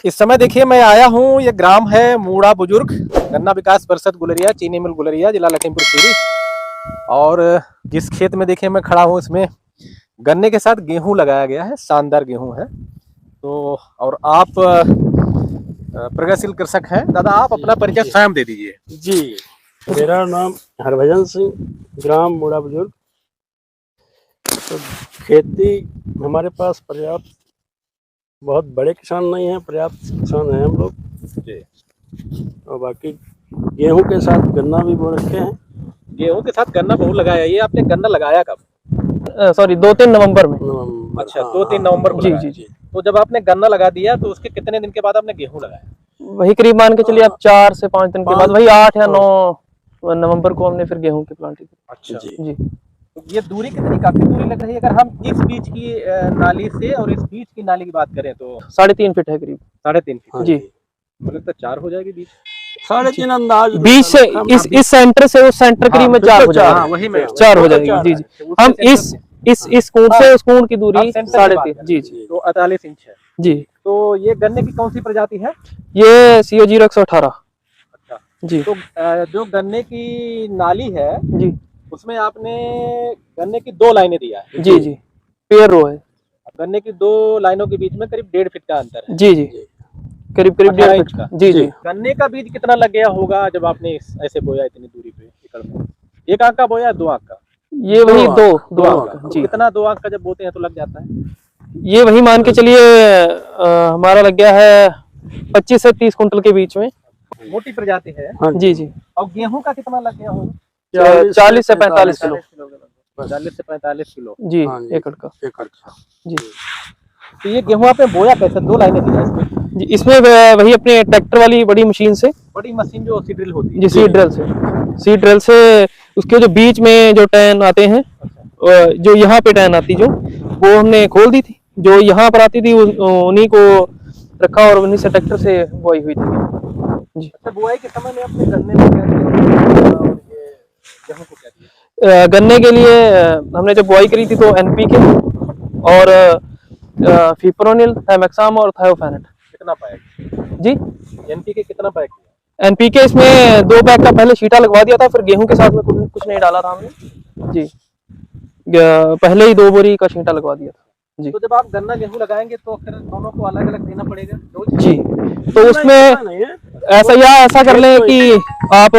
इस समय देखिए मैं आया हूँ, ये ग्राम है मूड़ा बुजुर्ग, गन्ना विकास परिषद गुलरिया, चीनी मिल गुलरिया, जिला लखीमपुर खीरी। और जिस खेत में देखिए मैं खड़ा हूँ, इसमें गन्ने के साथ गेहूं लगाया गया है, शानदार गेहूं है। तो और आप प्रगतिशील कृषक हैं। दादा आप अपना परिचय स्वयं दे दीजिए। जी, मेरा नाम हरभजन सिंह, ग्राम मूड़ा बुजुर्ग। तो खेती हमारे पास पर्याप्त, बहुत बड़े किसान नहीं हैं, पर्याप्त किसान हैं हम लोग जी। और बाकी गेहूं के साथ गन्ना भी बो रखे हैं। गेहूं के साथ गन्ना बहुत लगाया, ये आपने गन्ना लगाया कब? सॉरी 2-3 नवंबर में। अच्छा, 2-3 नवंबर को जी लगाया। जी जी। तो जब आपने गन्ना लगा दिया तो उसके कितने दिन के बाद आपने गेहूं लगाया? वही करीब मान के चलिए आप 4 से 5 दिन के बाद, वही 8 या 9 नवंबर को हमने फिर गेहूं की प्लांटिंग की। अच्छा जी। तो ये दूरी कितनी, काफी दूरी लग रही है। अगर हम इस बीच की नाली से और इस बीच की नाली की बात करें तो 3.5 फीट है करीब। 3.5 फीट। जी। मुझे लगता है 4 हो जाएगी बीच। 3.5 अंदाज। बीच से इस सेंटर से उस सेंटर करीब में 4 हो जाएगा। वही में 4 हो जाएगी। जी जी। हम इस कोण से उस कोण की दूरी 3.5। जी जी। तो 48 इंच है। जी। तो ये गन्ने की कौन सी प्रजाति है? ये CO 0118। अच्छा जी। तो जो गन्ने की नाली है जी, उसमें आपने गन्ने की 2 लाइनें दिया है। जी जी, पेयर रो है। गन्ने की 2 लाइनों के बीच में करीब 1.5 फीट का अंतर है। जी जी, करीब 1.5 फीट का। जी जी। गन्ने का बीज कितना लग गया होगा जब आपने ऐसे बोया इतनी दूरी पे एकड़ में? 1 आंख का बोया, 2 आंख का? ये वही दो आंख का। जी। कितना 2 आंख का जब बोते हैं तो लग जाता है? ये वही मान के चलिए हमारा लग गया है 25 से 30 कुंटल के बीच में। मोटी प्रजाति है। जी जी। और गेहूं का कितना लग गया होगा? 40 से 45 किलो। 40 से 45 किलो जी, एकड़ का। जी। तो ये गेहूं आपने बोया कैसे? 2 लाइनें दी इसमें? जी, इसमें वही अपने ट्रैक्टर वाली बड़ी मशीन से। बड़ी मशीन जो सीड ड्रिल होती है? जी, सीड ड्रिल से उसके जो बीच में जो टैन आते हैं, जो यहाँ पे टैन आती जो, वो हमने खोल दी थी। जो यहाँ पर आती थी उन्हीं को रखा और उन्हीं से ट्रैक्टर से बुआई हुई थी। जी। अच्छा, बुआई के समय में अपने गन्ने में क्या दिया और ये गेहूं को क्या दिया? गन्ने के लिए हमने जब बुआई करी थी तो NPK और फिप्रोनिल, थाइमेक्साम और थायोफेनेट। कितना पाया जी? NPK कितना पाया किया? NPK इसमें 2 बैग का पहले छींटा लगवा दिया था, फिर गेहूं के साथ में कुछ नहीं डाला था हमने। जी, पहले ही 2 बोरी का छींटा लगवा दिया था। जी। तो जब आप गन्ना गेहूं लगाएंगे तो फिर दोनों को अलग अलग देना पड़ेगा डोज? जी, तो उसमें ऐसा कर लें कि आप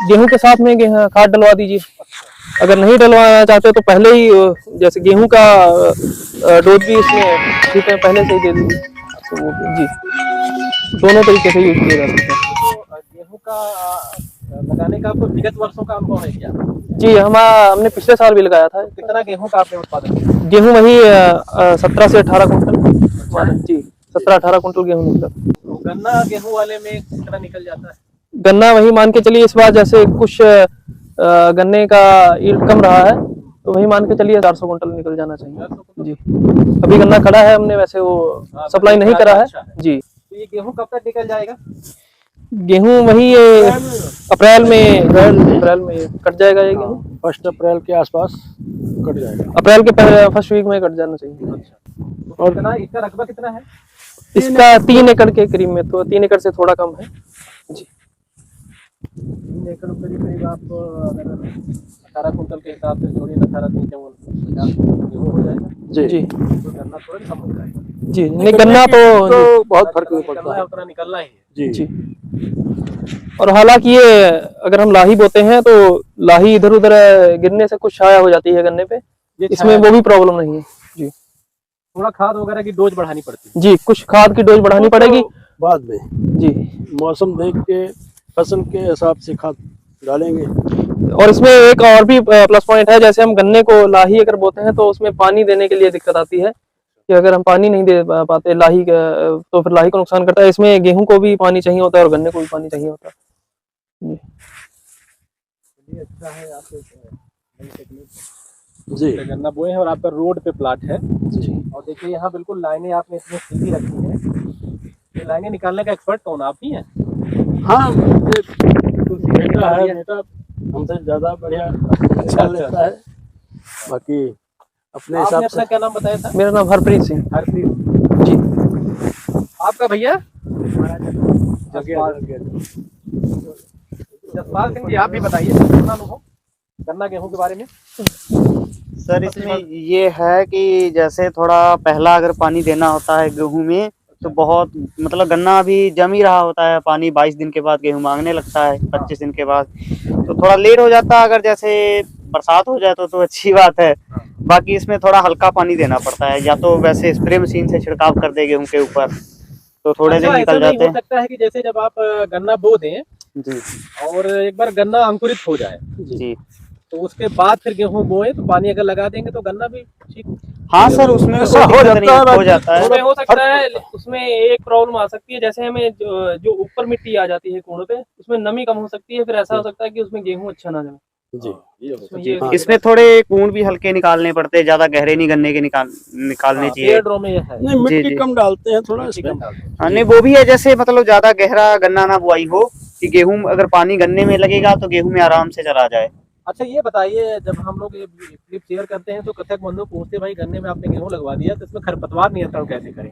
गेहूं के साथ में खाद डलवा दीजिए। अगर नहीं डलवाना चाहते तो पहले ही जैसे गेहूं का डोज भी इसमें ठीक है पहले से ही दे दीजिए। तो वो जी, दोनों तरीके से यूज किया जा सकता है। तो गेहूं का लगाने का आपको विगत वर्षों का अनुभव है क्या? जी, हमने पिछले साल भी लगाया था। कितना गेहूं का आपने उत्पादन किया? गेहूं वही 17 से 18 कुंटल। जी, 17-18 कुंटल गेहूं निकला। तो गन्ना गेहूं वाले में कितना निकल जाता है? गन्ना वही मान के चलिए इस बार जैसे कुछ गन्ने का यील्ड कम रहा है, तो वही मान के चलिए 400 कुंटल निकल जाना चाहिए। जी, अभी गन्ना खड़ा है, हमने वैसे वो सप्लाई नहीं करा है। जी। तो ये गेहूं कब तक निकल जाएगा? गेहूं वही अप्रैल में कट जाएगा ये गेहूं। 1 अप्रैल के आसपास कट जाएगा। अप्रैल के फर्स्ट वीक में कट जाना चाहिए। अच्छा, और कितना इसका रकबा कितना है? इसका 3 एकड़ के करीब में, तो 3 एकड़ से थोड़ा कम है। जी, 3 एकड़ करीब आप अगर 18 कुंटल के हिसाब से जोड़िए, 18 3 गेहूं हो जाएगा। जी, तो गन्ना थोड़ा कम हो जाएगा। जी, नहीं गन्ना तो बहुत फर्क नहीं पड़ता है, उतना निकलना ही है। जी। और हालांकि ये अगर हम लाही बोते हैं तो लाही इधर उधर गिरने से कुछ छाया हो जाती है गन्ने पे, इसमें वो भी प्रॉब्लम नहीं है। जी, थोड़ा खाद वगैरह की डोज बढ़ानी पड़ती है। जी, कुछ खाद की डोज बढ़ानी पड़ेगी बाद में। जी, मौसम देख के फसल के हिसाब से खाद डालेंगे। और इसमें एक और भी प्लस पॉइंट है, जैसे हम गन्ने को लाही अगर बोते हैं तो उसमें पानी देने के लिए दिक्कत आती है कि अगर हम पानी नहीं दे पाते लाही तो फिर लाही को नुकसान करता है। इसमें गेहूं को भी पानी चाहिए होता है और गन्ने को भी पानी चाहिए होता है। ये अच्छा है आपके जी, गन्ना बोए हैं और आपका रोड पे प्लाट है। जी, और देखिए यहाँ बिल्कुल लाइनें आपने इसमें सीधी रखी है। ये लाइनें निकालने का एक्सपर्ट कौन, आप ही हैं? हाँ, बेटा है, बेटा हमसे ज्यादा बढ़िया अच्छा लेता है। बाकी अपने हिसाब से। अपना क्या नाम बताया था? मेरा नाम हरप्रीत सिंह। हरप्रीत जी। आप आपका भैया? जसपाल जसपाल सिंह जी, आप भी बताइए अपना अनुभव गन्ना गेहूं के बारे में। सर इसमें ये है कि जैसे थोड़ा पहला अगर पानी देना होता है गेहूं में तो बहुत मतलब गन्ना अभी जम ही रहा होता है, पानी 22 दिन के बाद गेहूं मांगने लगता है, 25 दिन के बाद तो थोड़ा लेट हो जाता है। अगर जैसे बरसात हो जाए तो अच्छी बात है। बाकी इसमें थोड़ा हल्का पानी देना पड़ता है, या तो वैसे स्प्रे मशीन से छिड़काव कर दे गेहूं के ऊपर तो थोड़े दिन अच्छा, निकल ऐसा नहीं जाते हो हैं। सकता है कि जैसे जब आप गन्ना बो दें जी और एक बार गन्ना अंकुरित हो जाए जी तो उसके बाद फिर गेहूं बोए तो पानी अगर लगा देंगे तो गन्ना भी ठीक? हाँ सर, उसमें ऐसा हो जाता है, हो जाता है। उसमें हो सकता है, उसमें एक प्रॉब्लम आ सकती है, जैसे हमें जो ऊपर मिट्टी आ जाती है कोड़ों पे, उसमें नमी कम हो सकती है, फिर ऐसा हो सकता है कि उसमें गेहूं अच्छा ना जाए। जी उसमें ये इसमें थोड़े कूण भी हल्के निकालने पड़ते हैं, ज्यादा गहरे नहीं गन्ने के निकालने चाहिए। पेड़ रो में ये है, नहीं, मिट्टी जी। कम डालते हैं थोड़ा मिट्टी इसमें। कम डालते हैं। हाँ, नहीं वो भी है, जैसे मतलब ज्यादा गहरा गन्ना ना बुआई हो कि गेहूं अगर पानी गन्ने में लगेगा तो गेहूं में आराम से चला जाए। अच्छा ये बताइए, जब हम लोग ये क्लिप शेयर करते हैं तो कथक बंधु पूछते भाई गन्ने में आपने गेहूं लगवा दिया तो इसमें खरपतवार नियंत्रण कैसे करें?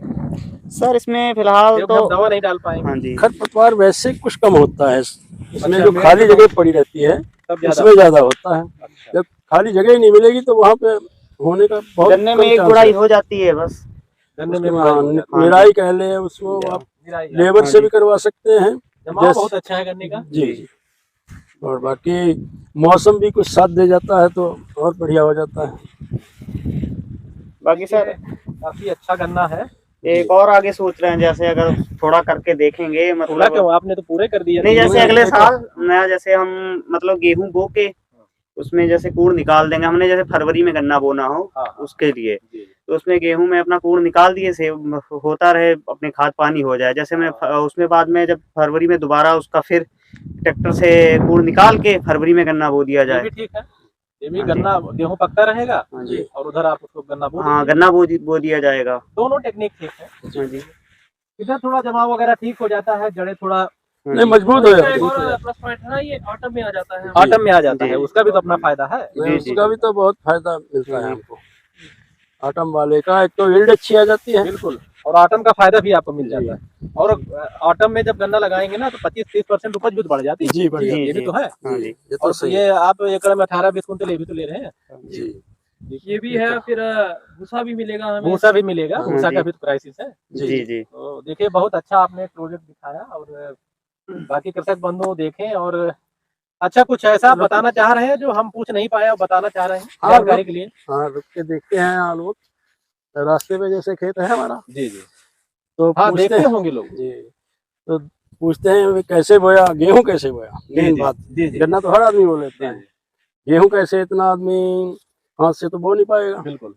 सर इसमें फिलहाल जब तो हम दवा नहीं डाल पाएंगे हाँ जी खरपतवार वैसे कुछ कम होता है इसमें, अच्छा, जो मेरे खाली तो- जगह पड़ी रहती है तब ज्यादा उसमें ज्यादा होता है। अच्छा। जब खाली जगह ही नहीं मिलेगी तो वहाँ पे होने का बहुत गन्ने में कम एक चांस गुड़ाई है। हो जाती है बस। गन्ने उसमें में हाँ, हाँ निराई कह ले उसको आप निराई है। लेबर हाँ से जी। भी करवा सकते हैं। जमाव जैसे- बहुत अच्छा है गन्ने का। जी जी। और बाकी मौसम भी कुछ साथ दे जाता है तो और बढ़िया हो जाता है। बाकी सर काफी अच्छा गन्ना है। एक और आगे सोच रहे हैं, जैसे अगर थोड़ा करके देखेंगे पूरा मतलब क्यों, आपने तो पूरे कर दिया। नहीं, जैसे पूरे अगले एक- साल नया जैसे हम मतलब गेहूं बो के उसमें जैसे कूड़ निकाल देंगे। हमने जैसे फरवरी में गन्ना बोना हो हाँ। उसके लिए जी। तो उसमें गेहूं में अपना कूड़ निकाल दिए से होता रहे, अपने खाद पानी हो जाए। जैसे मैं उसमें बाद में जब फरवरी में दोबारा उसका फिर ट्रैक्टर से कूड़ निकाल के फरवरी में गन्ना बो दिया ये जाए। भी ठीक है, ये भी हाँ जी। गन्ना गेहूं पकता रहेगा हाँ जी। और उधर आप उसको गन्ना बो हाँ, दीजिए। गन्ना बो दिया जाएगा। दोनों टेक्निक ठीक है। हाँ जी। इधर थोड़ा जमाव वगैरह ठीक हो जाता है, जड़े थोड़ा हाँ नहीं जी। मजबूत हो एक जाती और है। प्लस पॉइंट है ना, ये ऑटम में आ जाता है। ऑटम में आ जाता जी। है, उसका भी तो अपना फायदा है। नहीं, जी, उसका भी तो बहुत फायदा मिलता है जी। हमको आटम वाले का। एक तो यील्ड अच्छी आ जाती है। बिल्कुल, और ऑटम का फायदा भी आपको मिल जी। जाता है। और ऑटम में जब गन्ना लगाएंगे ना तो 25-30% उपज भी तो बढ़ जाती है। जी, बढ़ जाती ये भी जी। तो है। हाँ जी। ये तो और सही ये है। आप एकड़ में 18-20 कुंटल ये भी तो ले रहे हैं। जी ये भी है, फिर भूसा भी मिलेगा हमें। भूसा भी मिलेगा, हाँ भूसा जी। का भी तो क्राइसिस है। जी जी। तो देखिए, बहुत अच्छा आपने एक प्रोजेक्ट दिखाया और बाकी कृषक बंधु देखें और अच्छा कुछ ऐसा बताना चाह रहे हैं जो हम पूछ नहीं पाए और बताना चाह रहे हैं हाँ, जानकारी के लिए। हाँ, रुक के देखते हैं आप लोग। रास्ते में जैसे खेत है हमारा जी जी, तो हाँ पूछते देखते हैं। होंगे लोग। जी, तो पूछते हैं भी कैसे बोया गेहूं, कैसे बोया। मेन जी, बात, जी जी, गन्ना तो हर आदमी बोल लेता जी, है, जी, गेहूं कैसे इतना आदमी हाथ से तो बो नहीं पाएगा। बिल्कुल।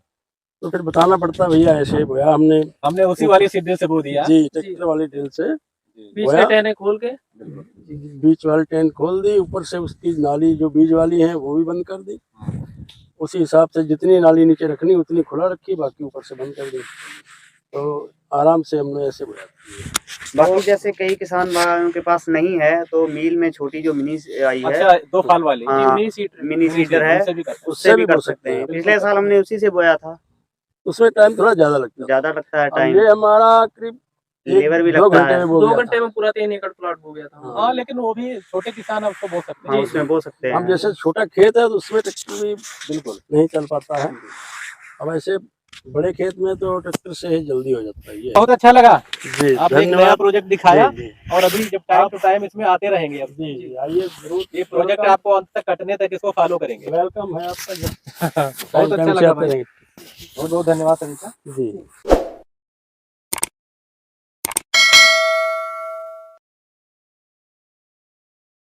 तो फिर बताना पड़ता है भैया ऐसे बोया हमने। हमने उसी वाली सीधे से बो दिया। जी, ट्रैक्टर वाली ड्रिल से बीच बोया। के टहने खोल के बीच वाली टेन खोल दी, ऊपर से उसकी नाली जो बीज वाली है वो भी बंद कर दी। उसी हिसाब से जितनी नाली नीचे रखनी उतनी खुला रखी, बाकी ऊपर से बंद कर दी। तो आराम से हमने ऐसे बोया। बाकी जैसे कई किसान भाइयों के पास नहीं है तो मील में छोटी जो मिनी आई है, अच्छा, 2 फाल वाली हाँ, मिनी सीटर मिनी सीडर है, उनसे भी करते हैं। उससे भी कर सकते हैं। पिछले साल हमने उसी से बोया था। उसमें टाइम थोड़ा ज्यादा लगता है। ज्यादा लगता है अब टाइम, ये हमारा करीब लेबर भी 2 लगता घंटे है। में बो 2 गया घंटे था। में पूरा 3 एकड़ प्लॉट हो गया था। हाँ, लेकिन वो भी छोटे किसान अब उसको बो सकते हाँ, हैं। उसमें बो सकते हम हैं। जैसे छोटा खेत है तो उसमें ट्रैक्टर भी बिल्कुल। नहीं चल पाता है। अब ऐसे बड़े खेत में तो ट्रैक्टर से ही जल्दी हो जाता है। ये बहुत अच्छा लगा, जी, आपने एक नया धन्यवाद। प्रोजेक्ट दिखाया जी, जी, और अभी जब टाइम टू टाइम इसमें आते रहेंगे। अब जी, जी, आइए जरूर। ये प्रोजेक्ट आपको अंत तक कटने तक इसको फॉलो करेंगे। वेलकम है आपका। बहुत अच्छा लगा भाई, रहेंगे। बहुत बहुत धन्यवाद सभी का। जी।